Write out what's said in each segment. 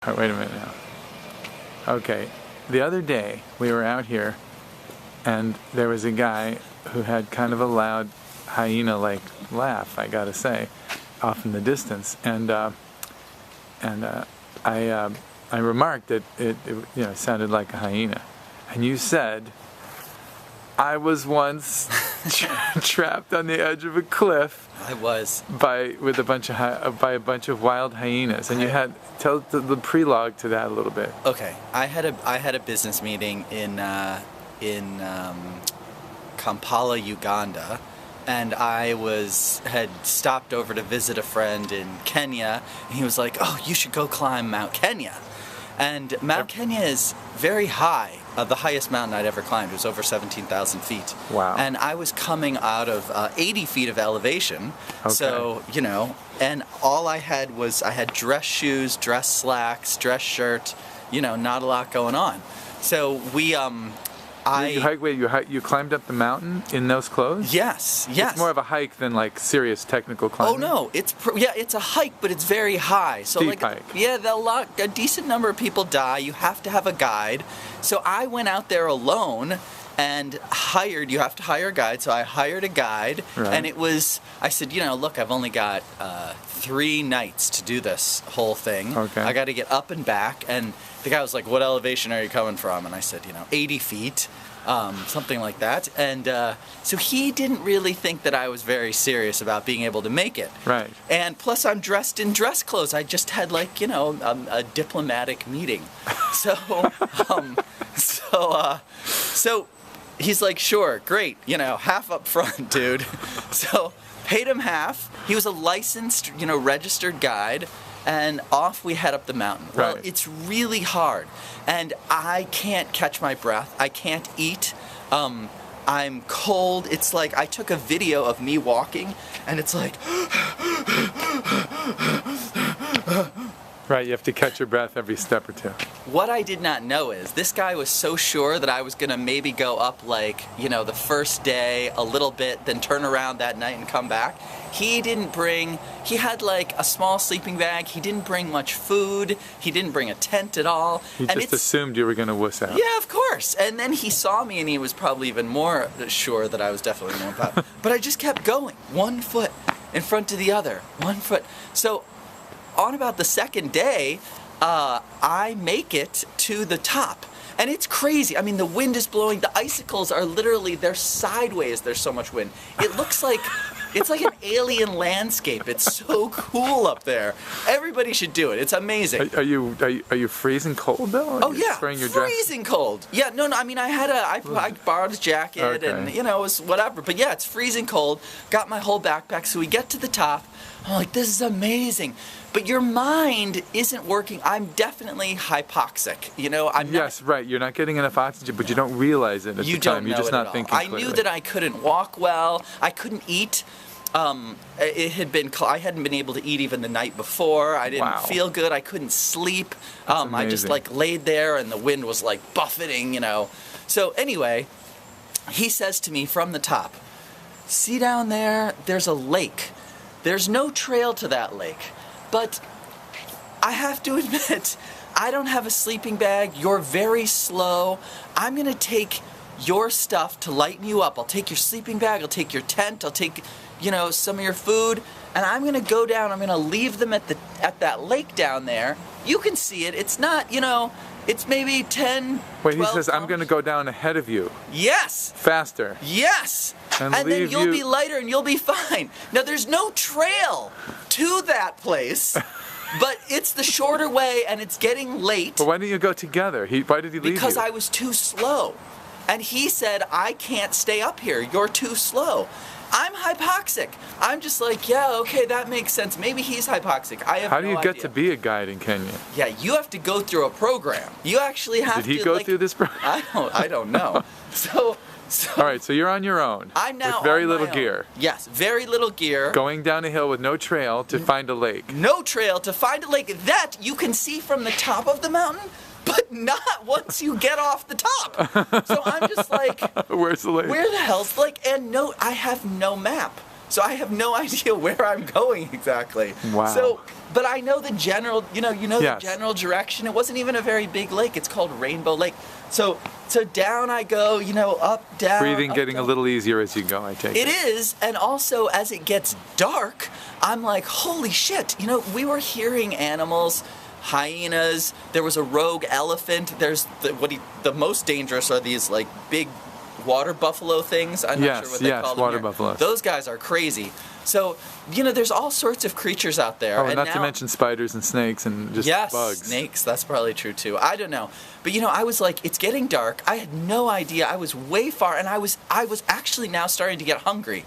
All right, wait a minute now. Okay, the other day we were out here, and there was a guy who had kind of a loud hyena-like laugh, I gotta say, off in the distance, and I remarked that it sounded like a hyena, and you said, I was once trapped on the edge of a cliff. I was by a bunch of wild hyenas, and you had tell the prelogue to that a little bit. Okay, I had a business meeting in Kampala, Uganda, and I had stopped over to visit a friend in Kenya, and he was like, "Oh, you should go climb Mount Kenya." And Mount Kenya is very high. The highest mountain I'd ever climbed was over 17,000 feet. Wow. And I was coming out of 80 feet of elevation. Okay. So, and all I had dress shoes, dress slacks, dress shirt, not a lot going on. So you climbed up the mountain in those clothes? Yes. It's more of a hike than like serious technical climbing. Oh no, it's a hike, but it's very high. So steep hike. Yeah, a decent number of people die. You have to have a guide. So I went out there alone and you have to hire a guide. So I hired a guide, right. And I said, look, I've only got 3 nights to do this whole thing. Okay. I got to get up and back. And the guy was like, what elevation are you coming from? And I said, 80 feet. Something like that. And so he didn't really think that I was very serious about being able to make it. Right. And plus I'm dressed in dress clothes. I just had a diplomatic meeting. So he's like, sure, great, half up front, dude. So paid him half. He was a licensed, registered guide. And off we head up the mountain. Well, right. It's really hard. And I can't catch my breath. I can't eat. I'm cold. It's like I took a video of me walking, and it's like... Right, you have to catch your breath every step or two. What I did not know is this guy was so sure that I was going to maybe go up the first day a little bit, then turn around that night and come back. He had a small sleeping bag. He didn't bring much food. He didn't bring a tent at all. He just assumed you were going to wuss out. Yeah, of course. And then he saw me and he was probably even more sure that I was definitely more popular. But I just kept going, 1 foot in front of the other, 1 foot. So on about the second day, I make it to the top. And it's crazy. I mean, the wind is blowing. The icicles are they're sideways. There's so much wind. It looks like... It's like an alien landscape. It's so cool up there. Everybody should do it. It's amazing. Are you freezing cold though? Oh yeah, freezing cold. Yeah, no. I mean, I borrowed a jacket, okay. And it was whatever. But yeah, it's freezing cold. Got my whole backpack. So we get to the top. I'm like, this is amazing. But your mind isn't working. I'm definitely hypoxic. Yes, right. You're not getting enough oxygen, but you don't realize it at the time. You're just not thinking clearly. I knew that I couldn't walk well. I couldn't eat. I hadn't been able to eat even the night before. I didn't feel good. I couldn't sleep. I just laid there and the wind was buffeting, So anyway, he says to me from the top, see down there, there's a lake. There's no trail to that lake. But I have to admit, I don't have a sleeping bag. You're very slow. I'm going to take your stuff to lighten you up. I'll take your sleeping bag. I'll take your tent. I'll take, some of your food. And I'm going to go down. I'm going to leave them at that lake down there. You can see it. It's not, it's maybe 10, Wait, 12 he says, I'm going to go down ahead of you. Yes. Faster. Yes. And then you'll be lighter and you'll be fine. Now, there's no trail to that place. But it's the shorter way, and it's getting late. But why didn't you go together? Why did he leave you? Because I was too slow. And he said, I can't stay up here. You're too slow. I'm hypoxic. I'm just like, yeah, okay, that makes sense. Maybe he's hypoxic. I have no idea. How do you get to be a guide in Kenya? Yeah, you have to go through a program. You actually have to. Did he go through this program? I don't know. So all right, so you're on your own. I'm now with very on little my own. gear. Yes, very little gear. Going down a hill with no trail to find a lake. No trail to find a lake that you can see from the top of the mountain, but not once you get off the top. So I'm just like, where's the lake? Where the hell's the lake? And no, I have no map. So I have no idea where I'm going exactly. Wow. So, but I know the general, Yes. the general direction. It wasn't even a very big lake. It's called Rainbow Lake. So down I go, up, down. Breathing up, getting down. a little easier as you go, I take it. It is, and also as it gets dark, I'm like, holy shit. We were hearing animals, hyenas. There was a rogue elephant. There's the most dangerous are these like big water buffalo things. I'm not sure what they call them water here. buffaloes. Those guys are crazy. So, there's all sorts of creatures out there. Oh, and not to mention spiders and snakes and just bugs. Snakes, that's probably true too. I don't know. But I was like, it's getting dark. I had no idea. I was way far, and I was actually now starting to get hungry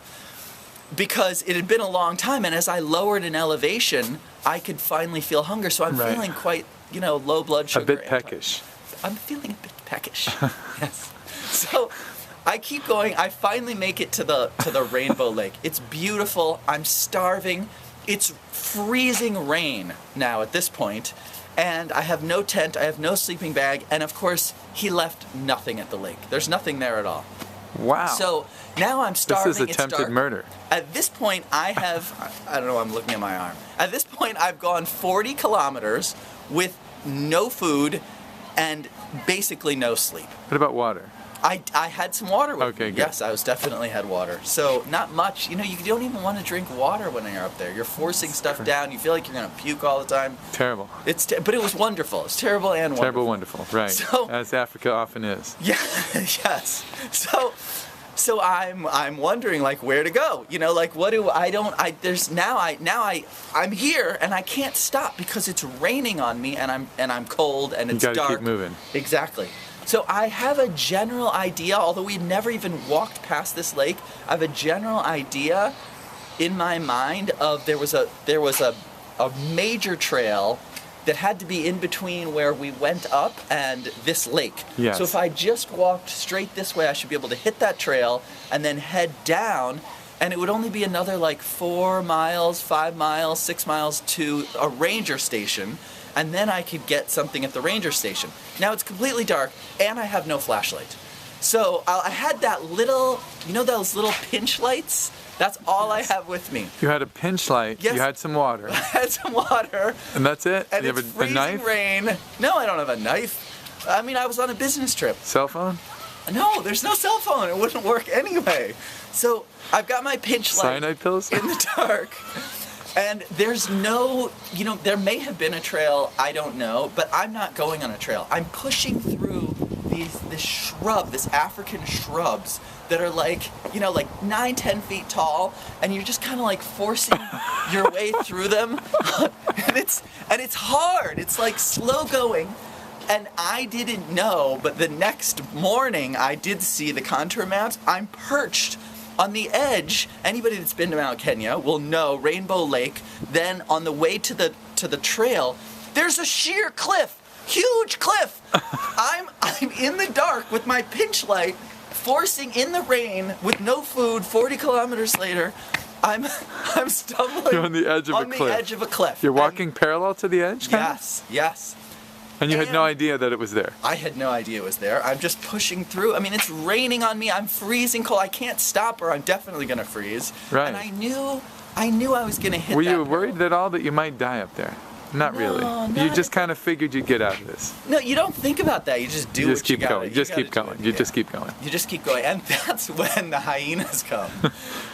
because it had been a long time, and as I lowered in elevation, I could finally feel hunger. So I'm feeling quite, low blood sugar. A bit peckish. I'm feeling a bit peckish. Yes. So I keep going. I finally make it to the Rainbow Lake. It's beautiful. I'm starving. It's freezing rain now at this point, and I have no tent. I have no sleeping bag, and of course he left nothing at the lake. There's nothing there at all. Wow. So now I'm starving. This is attempted murder. At this point, I don't know. I'm looking at my arm. At this point, I've gone 40 kilometers with no food and basically no sleep. What about water? I had some water with me. Good. Yes, I definitely had water. So not much. You don't even want to drink water when you're up there. You're forcing stuff down. You feel like you're going to puke all the time. Terrible. But it was wonderful. It's terrible and wonderful. Terrible, wonderful. Right. So, as Africa often is. Yeah. Yes. So I'm wondering like where to go. What do I'm here and I can't stop because it's raining on me and I'm cold and it's dark. You gotta keep moving. Exactly. So I have a general idea, although we've never even walked past this lake. I have a general idea in my mind of there was a major trail that had to be in between where we went up and this lake. Yes. So if I just walked straight this way, I should be able to hit that trail and then head down, and it would only be another like 4 miles, 5 miles, 6 miles to a ranger station. And then I could get something at the ranger station. Now it's completely dark, and I have no flashlight. So I had that little, those little pinch lights? That's all I have with me. You had a pinch light. Yes. You had some water. I had some water. And that's it? And you it's have a freezing knife? rain. No, I don't have a knife. I mean, I was on a business trip. Cell phone? No, there's no cell phone. It wouldn't work anyway. So I've got my pinch light. Cyanide pills? In the dark. And there's no, there may have been a trail, I don't know, but I'm not going on a trail. I'm pushing through this African shrubs that are like 9-10 feet tall, and you're just kind of like forcing your way through them. and it's hard. It's like slow going. And I didn't know, but the next morning I did see the contour maps. I'm perched on the edge. Anybody that's been to Mount Kenya will know Rainbow Lake. Then on the way to the trail, there's a sheer cliff, huge cliff. I'm in the dark with my pinch light, forcing in the rain with no food. 40 kilometers later, I'm stumbling. You're on the edge of a cliff. On the edge of a cliff. You're walking parallel to the edge? Yes. And you had no idea that it was there? I had no idea it was there. I'm just pushing through. I mean, it's raining on me. I'm freezing cold. I can't stop or I'm definitely going to freeze. Right. And I knew I was going to hit Were that you worried at all that you might die up there? Not really. You just kind of figured you'd get out of this. No, you don't think about that. You just do what you gotta. You just keep going. You just keep going. You just keep going. And that's when the hyenas come.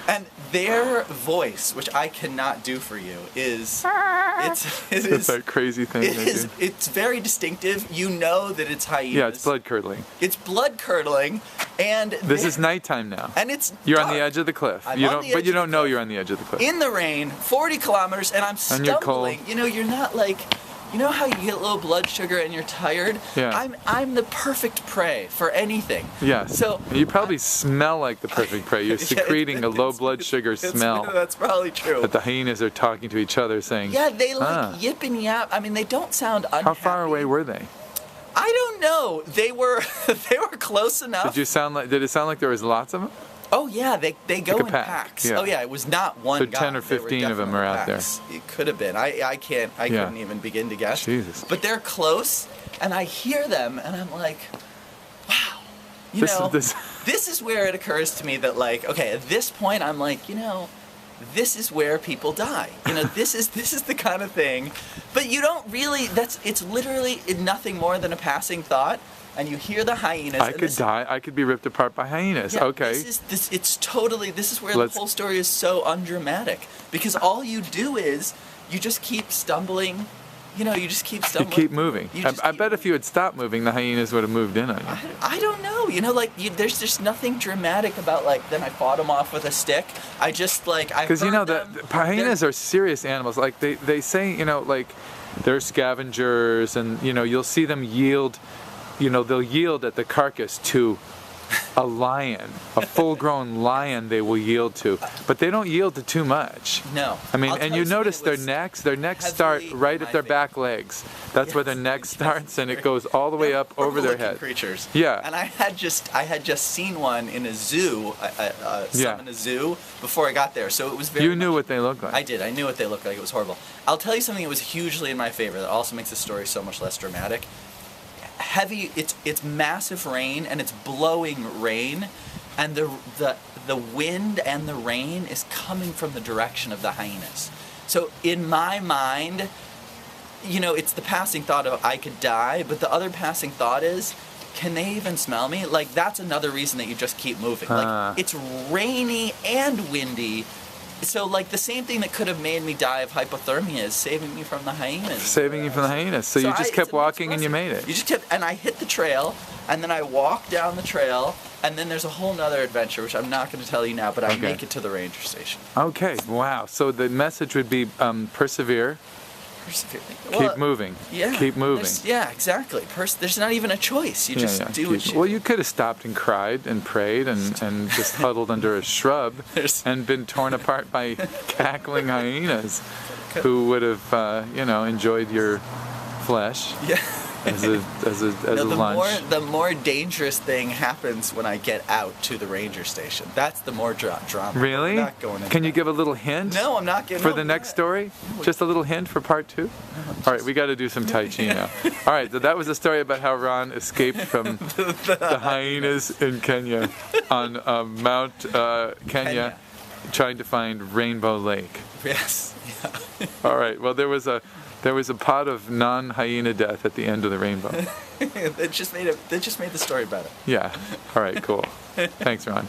And their voice, which I cannot do for you, is It's that crazy thing. It's very distinctive. You know that it's hyenas. Yeah, it's blood curdling. It's blood curdling, and this is nighttime now. And it's you're dark. on the edge of the cliff. But you don't know you're on the edge of the cliff. In the rain, 40 kilometers, and I'm stumbling. And you're cold. You're not like. You know how you get low blood sugar and you're tired? Yeah. I'm the perfect prey for anything. Yeah. So you probably smell like the perfect prey. You're secreting a low blood sugar smell. That's probably true. That the hyenas are talking to each other saying. Yeah, they yip and yap. I mean, they don't sound unhappy. How far away were they? I don't know. They were close enough. Did it sound like there was lots of them? Oh yeah, they go in packs. Yeah. Oh yeah, it was not one so guy. 10 or 15 of them are out there. It could have been. I couldn't even begin to guess. Jesus. But they're close, and I hear them, and I'm like, wow. This is where it occurs to me that like, okay, at this point I'm like, this is where people die. This is the kind of thing. But you don't really. It's literally nothing more than a passing thought. And you hear the hyenas. I could die. I could be ripped apart by hyenas. Yeah, okay. This is where the whole story is so undramatic, because all you do is you just keep stumbling. You just keep stumbling. You keep moving. I bet if you had stopped moving, the hyenas would have moved in on you. I don't know. There's just nothing dramatic about then I fought them off with a stick. I just because the hyenas are serious animals. Like they say, they're scavengers, and you'll see them yield. They'll yield at the carcass to a lion, a full-grown lion they will yield to, but they don't yield to too much. No. I mean, and you notice their necks start right at their back legs. That's where their neck starts, and it goes all the way up over their head. Creatures. Yeah. And I had just seen one in a zoo, some in a zoo before I got there, so it was very. You knew what they looked like. I did. I knew what they looked like. It was horrible. I'll tell you something that was hugely in my favor that also makes the story so much less dramatic. It's massive rain, and it's blowing rain, and the wind and the rain is coming from the direction of the hyenas. So in my mind, it's the passing thought of I could die, but the other passing thought is, can they even smell me? That's another reason that you just keep moving. It's rainy and windy. So, the same thing that could have made me die of hypothermia is saving me from the hyenas. Saving you from the hyenas. So you just kept walking and you made it. You just kept, and I hit the trail, and then I walked down the trail, and then there's a whole nother adventure, which I'm not going to tell you now, but I make it to the ranger station. Okay, wow. So the message would be persevere. Keep moving. Yeah. Keep moving. Yeah, exactly. There's not even a choice. You just do what you. Well, you could have stopped and cried and prayed and just huddled under a shrub and been torn apart by cackling hyenas who would have, enjoyed your flesh. Yeah. as a lunch. The more dangerous thing happens when I get out to the ranger station. That's the more drama. Really? Not going Can you give a little hint? No, I'm not giving. For the next story? Just a little hint for part 2? All right, we got to do some Tai Chi now. All right, so that was a story about how Ron escaped from the hyenas in Kenya on Mount Kenya, trying to find Rainbow Lake. Yes. Yeah. All right. Well, there was a pot of non-hyena death at the end of the rainbow. That just made the story better. Yeah. All right, cool. Thanks, Ron.